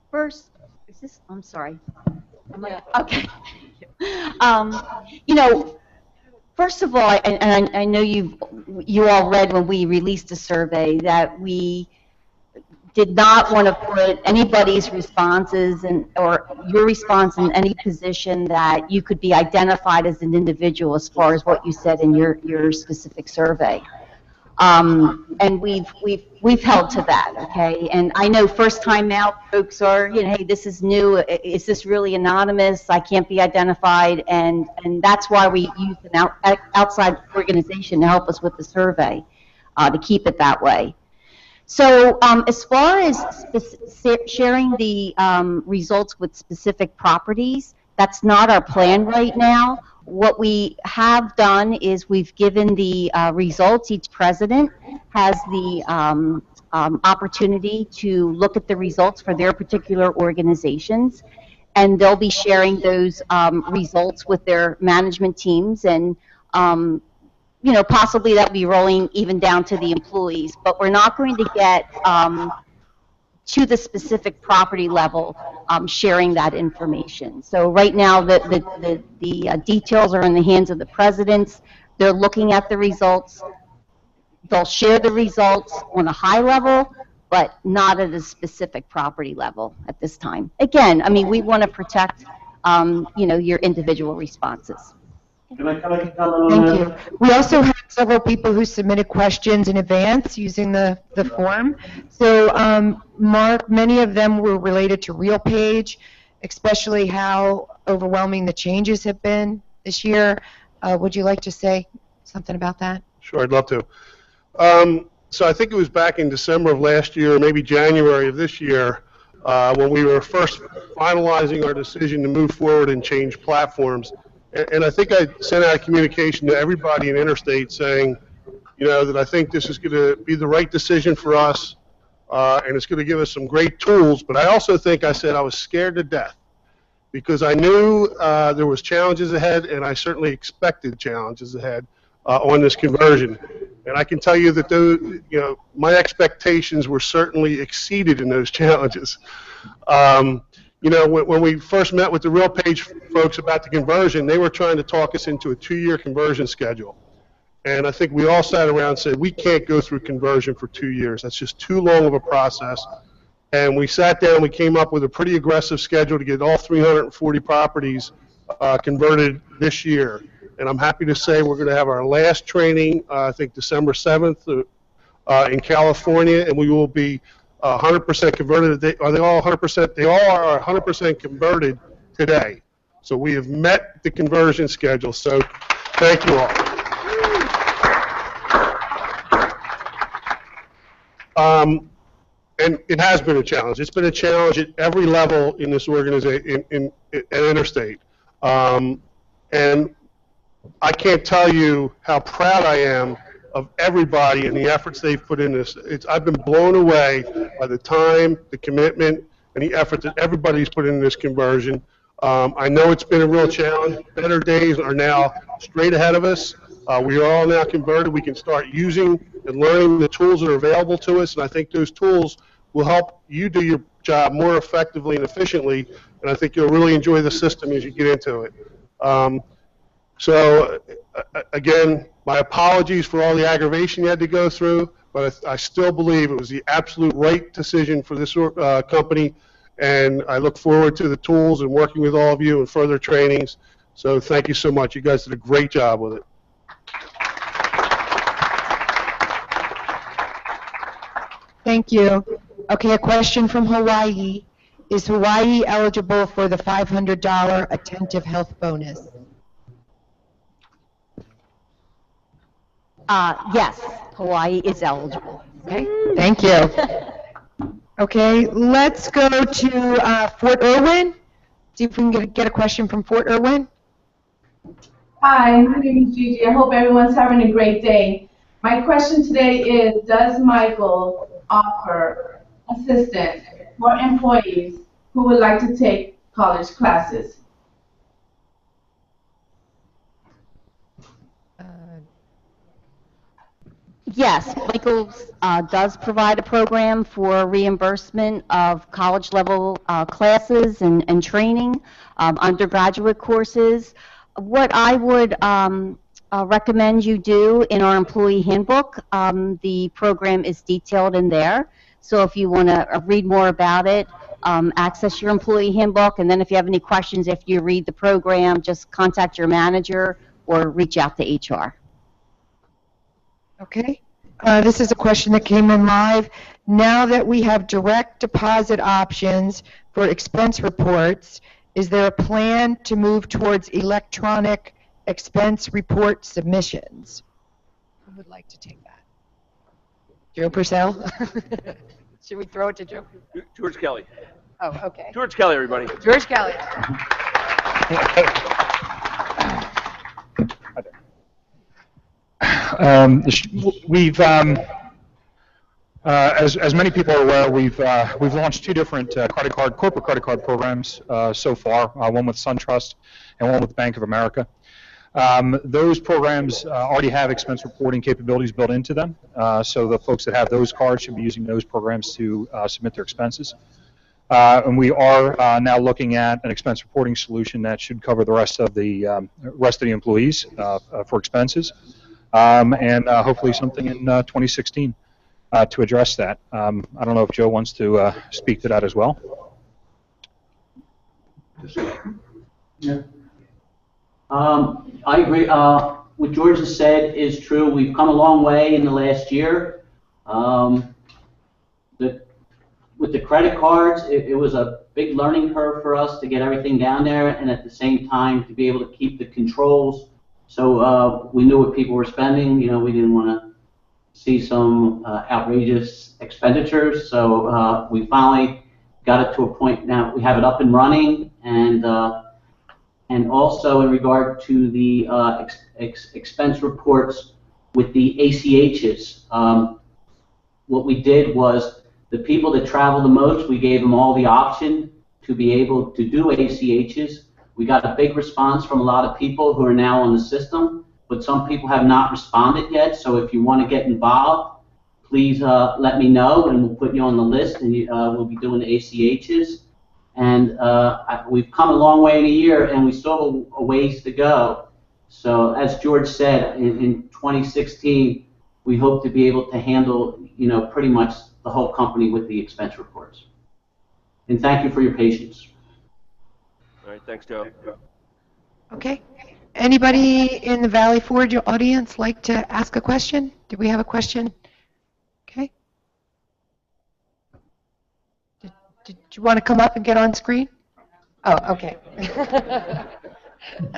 First, is this, I'm sorry. Okay. First of all, and I know you all read when we released a survey that we did not want to put anybody's responses or your response in any position that you could be identified as an individual as far as what you said in your specific survey. And we've held to that, okay? And I know first time out folks are, hey, this is new. Is this really anonymous? I can't be identified, and that's why we use an outside organization to help us with the survey, to keep it that way. So as far as sharing the results with specific properties, that's not our plan right now. What we have done is we've given the results. Each president has the opportunity to look at the results for their particular organizations. and they'll be sharing those results with their management teams, and possibly that'll be rolling even down to the employees. But we're not going to get to the specific property level sharing that information. So right now, the details are in the hands of the presidents. They're looking at the results. They'll share the results on a high level, but not at a specific property level at this time. Again, I mean, we want to protect, your individual responses. Can I comment on Thank that? you. We also had several people who submitted questions in advance using the form. So, Mark, many of them were related to RealPage, especially how overwhelming the changes have been this year. Would you like to say something about that? Sure, I'd love to. So I think it was back in December of last year, maybe January of this year, when we were first finalizing our decision to move forward and change platforms. And I think I sent out a communication to everybody in Interstate saying, that I think this is going to be the right decision for us, and it's going to give us some great tools. But I also think I said I was scared to death because I knew there was challenges ahead, and I certainly expected challenges ahead on this conversion. And I can tell you that those, my expectations were certainly exceeded in those challenges. When we first met with the RealPage folks about the conversion, they were trying to talk us into a 2-year conversion schedule. And I think we all sat around and said, we can't go through conversion for 2 years. That's just too long of a process. And we sat down, we came up with a pretty aggressive schedule to get all 340 properties converted this year. And I'm happy to say we're going to have our last training, I think December 7th in California, and we will be 100% converted. Are they all 100%? They all are 100% converted today. So we have met the conversion schedule. So thank you all. And it has been a challenge. It's been a challenge at every level in this organization, at Interstate. And I can't tell you how proud I am of everybody and the efforts they've put in this. I've been blown away by the time, the commitment, and the effort that everybody's put in this conversion. I know it's been a real challenge. Better days are now straight ahead of us. We are all now converted. We can start using and learning the tools that are available to us, and I think those tools will help you do your job more effectively and efficiently, and I think you'll really enjoy the system as you get into it. So, again, my apologies for all the aggravation you had to go through, but I still believe it was the absolute right decision for this company, and I look forward to the tools and working with all of you in further trainings. So thank you so much. You guys did a great job with it. Thank you. Okay, a question from Hawaii. Is Hawaii eligible for the $500 attentive health bonus? Yes, Hawaii is eligible. Okay, thank you. Okay, let's go to Fort Irwin. See if we can get a question from Fort Irwin. Hi, my name is Gigi. I hope everyone's having a great day. My question today is, does Michael offer assistance for employees who would like to take college classes? Yes, Michaels does provide a program for reimbursement of college-level classes and training, undergraduate courses. What I would recommend you do in our employee handbook, the program is detailed in there. So if you want to read more about it, access your employee handbook, and then if you have any questions after you read the program, just contact your manager or reach out to HR. Okay. This is a question that came in live. Now that we have direct deposit options for expense reports, is there a plan to move towards electronic expense report submissions? Who would like to take that? Joe Purcell? Should we throw it to Joe? George Kelly. Oh, okay. George Kelly, everybody. George Kelly. As many people are aware, we've launched two different corporate credit card programs so far. One with SunTrust and one with Bank of America. Those programs already have expense reporting capabilities built into them, so the folks that have those cards should be using those programs to submit their expenses. And we are now looking at an expense reporting solution that should cover the rest of the employees for expenses, and hopefully something in 2016 to address that. I don't know if Joe wants to speak to that as well. Yeah. I agree. What George has said is true. We've come a long way in the last year. With the credit cards, it was a big learning curve for us to get everything down there, and at the same time to be able to keep the controls. So we knew what people were spending. You know, we didn't want to see some outrageous expenditures. So we finally got it to a point now we have it up and running, and also in regard to the expense reports with the ACHs, what we did was the people that travel the most, we gave them all the option to be able to do ACHs. We got a big response from a lot of people who are now on the system, but some people have not responded yet. So if you want to get involved, please let me know, and we'll put you on the list, and we'll be doing ACHs. And we've come a long way in a year, and we still have a ways to go. So as George said, in 2016, we hope to be able to handle, you know, pretty much the whole company with the expense reports. And thank you for your patience. All right, thanks, Joe. Okay. Anybody in the Valley Forge audience like to ask a question? Do we have a question? Okay. Did you want to come up and get on screen? Oh, okay.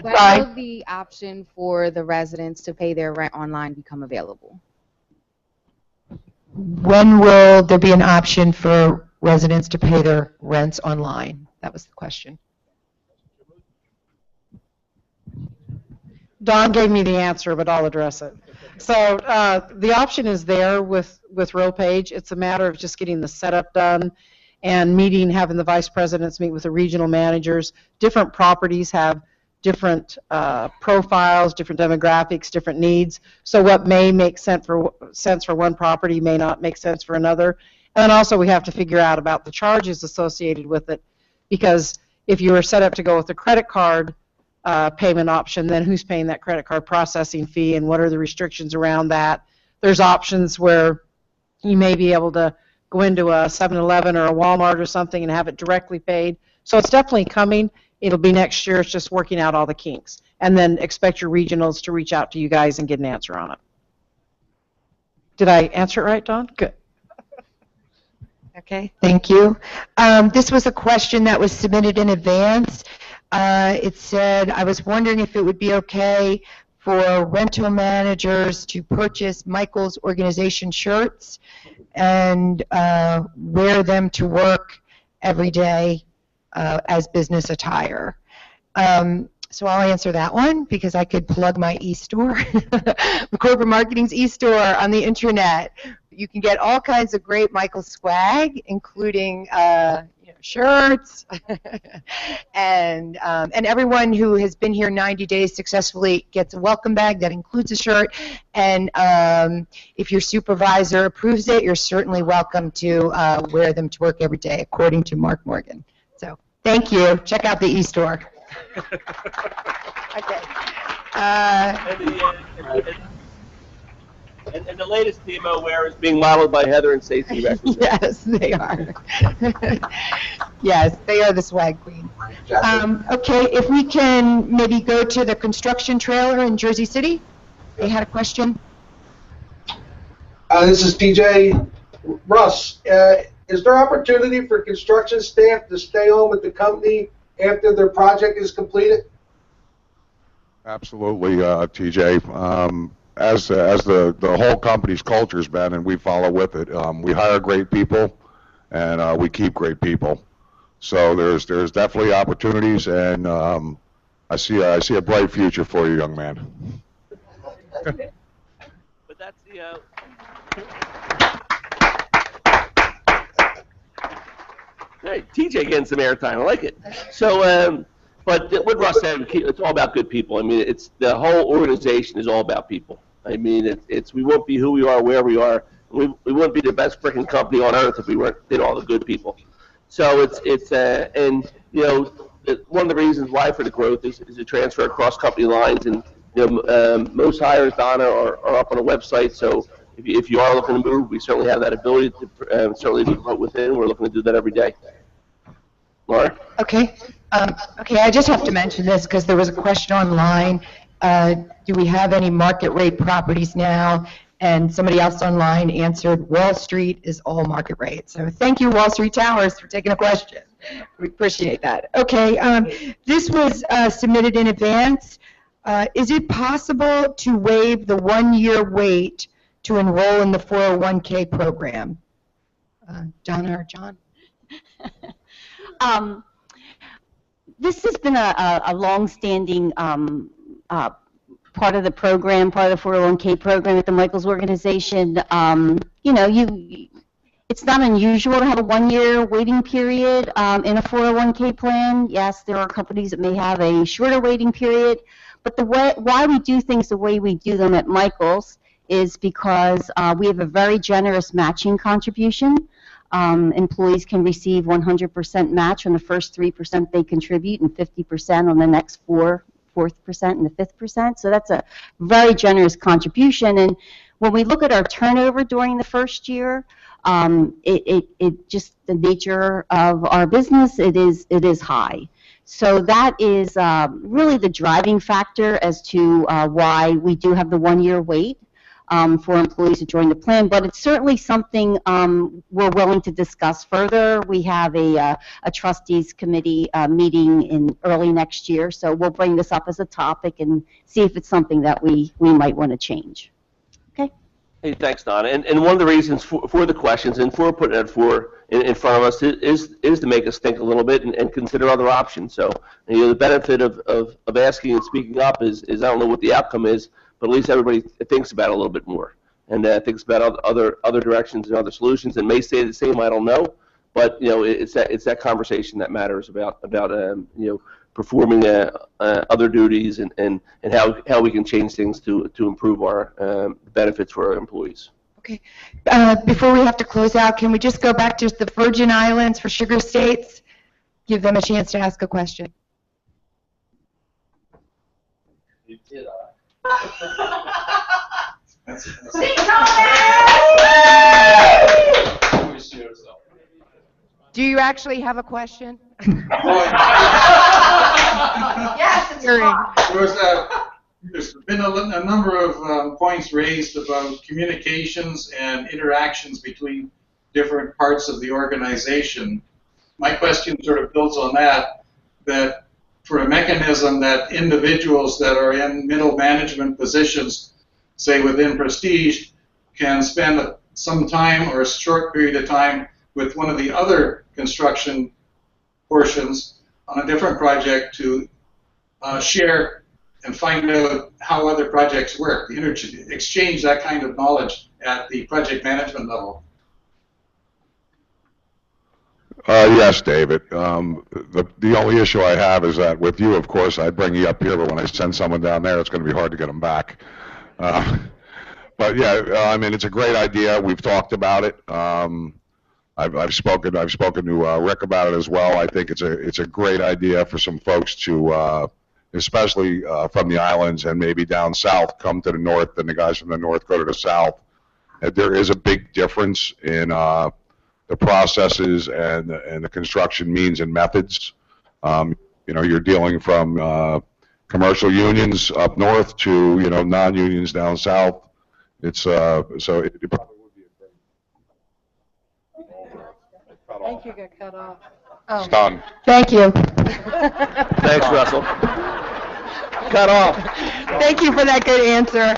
When will the option for the residents to pay their rent online become available? When will there be an option for residents to pay their rents online? That was the question. Don gave me the answer, but I'll address it. So the option is there with RealPage. It's a matter of just getting the setup done and having the vice presidents meet with the regional managers. Different properties have different profiles, different demographics, different needs. So what may make sense for one property may not make sense for another. And then also we have to figure out about the charges associated with it, because if you were set up to go with a credit card payment option, then who's paying that credit card processing fee, and what are the restrictions around that? There's options where you may be able to go into a 7-Eleven or a Walmart or something and have it directly paid. So it's definitely coming. It'll be next year. It's just working out all the kinks. And then expect your regionals to reach out to you guys and get an answer on it. Did I answer it right, Don? Good. Okay, thank you. This was a question that was submitted in advance. It said, I was wondering if it would be okay for rental managers to purchase Michael's organization shirts and wear them to work every day as business attire. So I'll answer that one because I could plug my e-store, the corporate marketing's e-store on the internet. You can get all kinds of great Michael swag, including shirts, and everyone who has been here 90 days successfully gets a welcome bag that includes a shirt. And if your supervisor approves it, you're certainly welcome to wear them to work every day, according to Mark Morgan. So thank you. Check out the e-store. Okay. And the latest TMO wear is being modeled by Heather and Stacey. Yes, they are. Yes, they are the swag queen. Okay, if we can maybe go to the construction trailer in Jersey City. They had a question. This is TJ. Russ, is there opportunity for construction staff to stay on with the company after their project is completed? Absolutely, TJ. As the whole company's culture has been, and we follow with it, we hire great people, and we keep great people. So there's definitely opportunities, and I see a bright future for you, young man. But that's the Hey, TJ getting some airtime. I like it. So, but what Russ said, it's all about good people. I mean, it's the whole organization is all about people. I mean, it's we won't be who we are, where we are. We wouldn't be the best freaking company on earth if we weren't did all the good people. So it's and you know one of the reasons why for the growth is the transfer across company lines, and most hires, Donna, are up on the website. So if you are looking to move, we certainly have that ability to certainly to vote within. We're looking to do that every day. Laura? Okay. Okay, I just have to mention this because there was a question online. Do we have any market rate properties now? And somebody else online answered, Wall Street is all market rate. So thank you, Wall Street Towers, for taking a question. We appreciate that. Okay, this was submitted in advance. Is it possible to waive the 1-year wait to enroll in the 401k program? Donna or John? This has been a long-standing part of the program, part of the 401k program at the Michaels organization. You know, it's not unusual to have a 1-year waiting period in a 401k plan. Yes, there are companies that may have a shorter waiting period, but why we do things the way we do them at Michaels is because we have a very generous matching contribution. Employees can receive 100% match on the first 3% they contribute and 50% on the next 4% and the 5%. So that's a very generous contribution. And when we look at our turnover during the first year, it just the nature of our business, it is high. So that is really the driving factor as to why we do have the 1-year wait for employees to join the plan, but it's certainly something we're willing to discuss further. We have a trustees committee meeting in early next year, so we'll bring this up as a topic and see if it's something that we might want to change. Okay. Hey, thanks, Donna. And one of the reasons for the questions and for putting it in front of us is to make us think a little bit and consider other options. So, you know, the benefit of asking and speaking up is I don't know what the outcome is, but at least everybody thinks about it a little bit more and thinks about other directions and other solutions, and may say the same. I don't know, but you know, it's that conversation that matters about you know, performing other duties and how we can change things to improve our benefits for our employees. Okay. Before we have to close out, can we just go back to the Virgin Islands for Sugar States? Give them a chance to ask a question. You did, Do you actually have a question? Yes, There's been a number of points raised about communications and interactions between different parts of the organization. My question sort of builds on that for a mechanism that individuals that are in middle management positions, say within Prestige, can spend some time or a short period of time with one of the other construction portions on a different project to share and find out how other projects work, exchange that kind of knowledge at the project management level. Yes, David. The only issue I have is that with you, of course, I bring you up here, but when I send someone down there, it's going to be hard to get them back. But yeah, I mean, it's a great idea. We've talked about it. I've spoken to Rick about it as well. I think it's a great idea for some folks to, especially from the islands and maybe down south, come to the north, and the guys from the north go to the south. There is a big difference in the processes and the construction means and methods. You know, you're dealing from commercial unions up north to, you know, non-unions down south. It's so it probably would be a great. Thank you, got cut off. It's done. Thank you. Thanks, Russell. Cut off. Thank you for that good answer.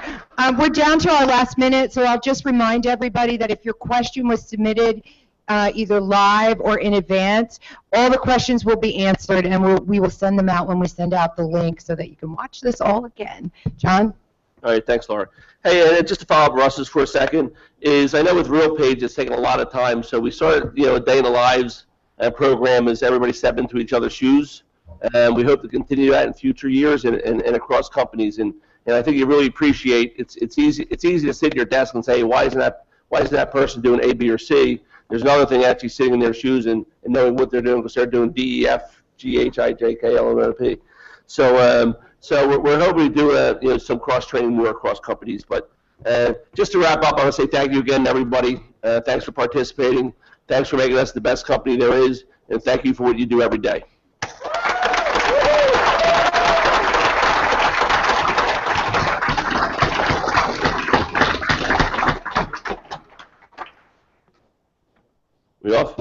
We're down to our last minute, so I'll just remind everybody that if your question was submitted either live or in advance, all the questions will be answered, and we will send them out when we send out the link so that you can watch this all again. John? All right, thanks, Laura. Hey, and just to follow up Russ's for a second, is I know with RealPage it's taken a lot of time, so we started, you know, a day in the lives program is everybody step into each other's shoes, and we hope to continue that in future years and across companies. And I think you really appreciate it's easy to sit at your desk and say, why isn't that person doing A, B, or C? There's another thing actually sitting in their shoes and knowing what they're doing because they're doing D, E, F, G, H, I, J, K, L, M, N, O, P. So we're hoping to do some cross training more across companies. But just to wrap up, I want to say thank you again, everybody. Thanks for participating. Thanks for making us the best company there is, and thank you for what you do every day. We off?